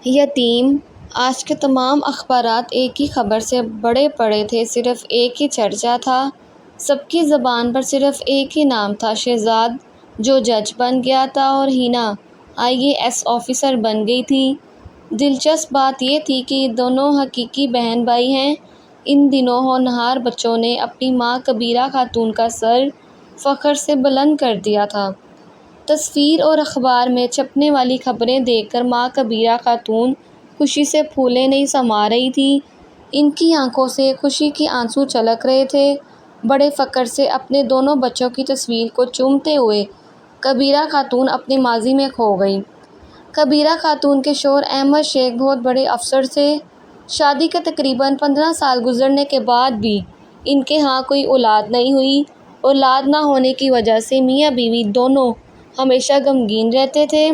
یتیم۔ آج کے تمام اخبارات ایک ہی خبر سے بڑے پڑے تھے، صرف ایک ہی چرچا تھا، سب کی زبان پر صرف ایک ہی نام تھا، شہزاد جو جج بن گیا تھا اور ہینا IAS آفیسر بن گئی تھی۔ دلچسپ بات یہ تھی کہ یہ دونوں حقیقی بہن بھائی ہیں۔ ان دنوں ہونہار بچوں نے اپنی ماں کبیرہ خاتون کا سر فخر سے بلند کر دیا تھا۔ تصویر اور اخبار میں چھپنے والی خبریں دیکھ کر ماں کبیرہ خاتون خوشی سے پھولے نہیں سما رہی تھی۔ ان کی آنکھوں سے خوشی کے آنسو چھلک رہے تھے۔ بڑے فخر سے اپنے دونوں بچوں کی تصویر کو چومتے ہوئے کبیرہ خاتون اپنے ماضی میں کھو گئی۔ کبیرہ خاتون کے شوہر احمد شیخ بہت بڑے افسر تھے۔ شادی کے تقریباً 15 سال گزرنے کے بعد بھی ان کے ہاں کوئی اولاد نہیں ہوئی۔ اولاد نہ ہونے کی وجہ سے میاں بیوی دونوں ہمیشہ غمگین رہتے تھے۔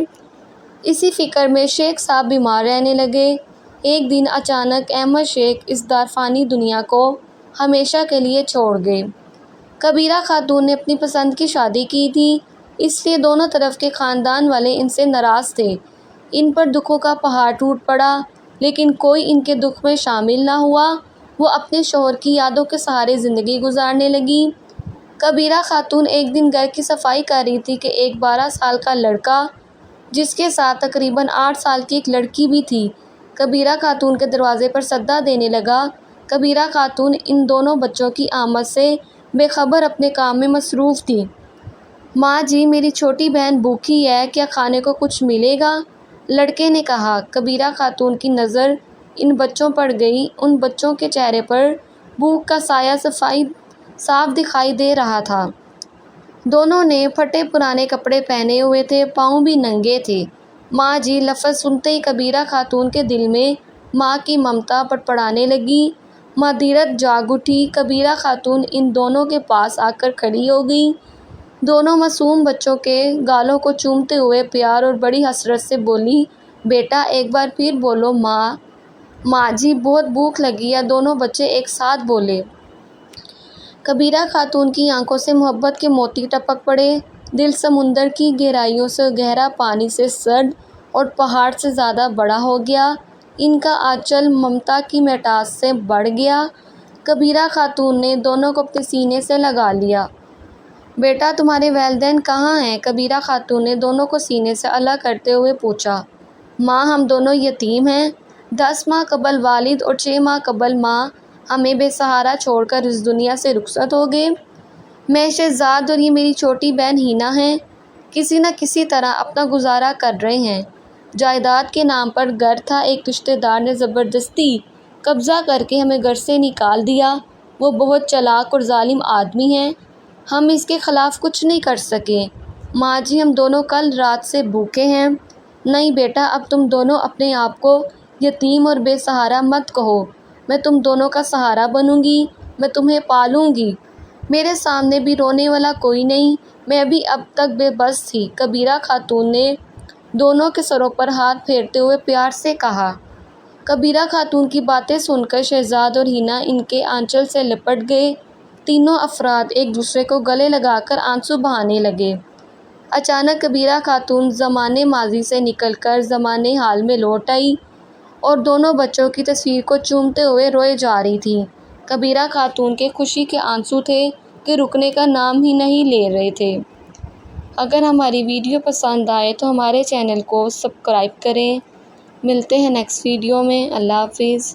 اسی فکر میں شیخ صاحب بیمار رہنے لگے۔ ایک دن اچانک احمد شیخ اس دارفانی دنیا کو ہمیشہ کے لیے چھوڑ گئے۔ کبیرہ خاتون نے اپنی پسند کی شادی کی تھی، اس لیے دونوں طرف کے خاندان والے ان سے ناراض تھے۔ ان پر دکھوں کا پہاڑ ٹوٹ پڑا، لیکن کوئی ان کے دکھ میں شامل نہ ہوا۔ وہ اپنے شوہر کی یادوں کے سہارے زندگی گزارنے لگیں۔ کبیرہ خاتون ایک دن گھر کی صفائی کر رہی تھی کہ ایک 12 سال کا لڑکا، جس کے ساتھ تقریباً 8 سال کی ایک لڑکی بھی تھی، کبیرہ خاتون کے دروازے پر صدا دینے لگا۔ کبیرہ خاتون ان دونوں بچوں کی آمد سے بے خبر اپنے کام میں مصروف تھی۔ ماں جی، میری چھوٹی بہن بھوکی ہے، کیا کھانے کو کچھ ملے گا؟ لڑکے نے کہا۔ کبیرہ خاتون کی نظر ان بچوں پر گئی۔ ان بچوں کے چہرے پر بھوک کا سایہ صاف دکھائی دے رہا تھا۔ دونوں نے پھٹے پرانے کپڑے پہنے ہوئے تھے، پاؤں بھی ننگے تھے۔ ماں جی لفظ سنتے ہی کبیرہ خاتون کے دل میں ماں کی ممتا پڑپڑانے لگی۔ معذرت جاگ اٹھی۔ کبیرہ خاتون ان دونوں کے پاس آ کر کھڑی ہو گئی۔ دونوں معصوم بچوں کے گالوں کو چومتے ہوئے پیار اور بڑی حسرت سے بولی، بیٹا ایک بار پھر بولو ماں۔ ماں جی بہت بھوک لگی ہے، دونوں بچے ایک ساتھ بولے۔ کبیرہ خاتون کی آنکھوں سے محبت کے موتی ٹپک پڑے۔ دل سمندر کی گہرائیوں سے گہرا، پانی سے سرد اور پہاڑ سے زیادہ بڑا ہو گیا۔ ان کا آنچل ممتا کی مٹاس سے بڑھ گیا۔ کبیرہ خاتون نے دونوں کو اپنے سینے سے لگا لیا۔ بیٹا تمہارے والدین کہاں ہیں؟ کبیرہ خاتون نے دونوں کو سینے سے الگ کرتے ہوئے پوچھا۔ ماں ہم دونوں یتیم ہیں۔ 10 ماہ قبل والد اور 6 ماہ قبل ماں ہمیں بے سہارا چھوڑ کر اس دنیا سے رخصت ہو گئے۔ میں شہزاد اور یہ میری چھوٹی بہن ہینا ہیں، کسی نہ کسی طرح اپنا گزارا کر رہے ہیں۔ جائیداد کے نام پر گھر تھا، ایک رشتہ دار نے زبردستی قبضہ کر کے ہمیں گھر سے نکال دیا۔ وہ بہت چالاک اور ظالم آدمی ہے، ہم اس کے خلاف کچھ نہیں کر سکے۔ ماں جی ہم دونوں کل رات سے بھوکے ہیں۔ نہیں بیٹا، اب تم دونوں اپنے آپ کو یتیم اور بے سہارا مت کہو، میں تم دونوں کا سہارا بنوں گی، میں تمہیں پالوں گی۔ میرے سامنے بھی رونے والا کوئی نہیں، میں بھی اب تک بے بس تھی، کبیرہ خاتون نے دونوں کے سروں پر ہاتھ پھیرتے ہوئے پیار سے کہا۔ کبیرہ خاتون کی باتیں سن کر شہزاد اور ہینا ان کے آنچل سے لپٹ گئے۔ تینوں افراد ایک دوسرے کو گلے لگا کر آنسو بہانے لگے۔ اچانک کبیرہ خاتون زمانے ماضی سے نکل کر زمانے حال میں لوٹ آئی اور دونوں بچوں کی تصویر کو چومتے ہوئے روئے جا رہی تھی۔ کبیرہ خاتون کے خوشی کے آنسو تھے کہ رکنے کا نام ہی نہیں لے رہے تھے۔ اگر ہماری ویڈیو پسند آئے تو ہمارے چینل کو سبسکرائب کریں۔ ملتے ہیں نیکسٹ ویڈیو میں۔ اللہ حافظ۔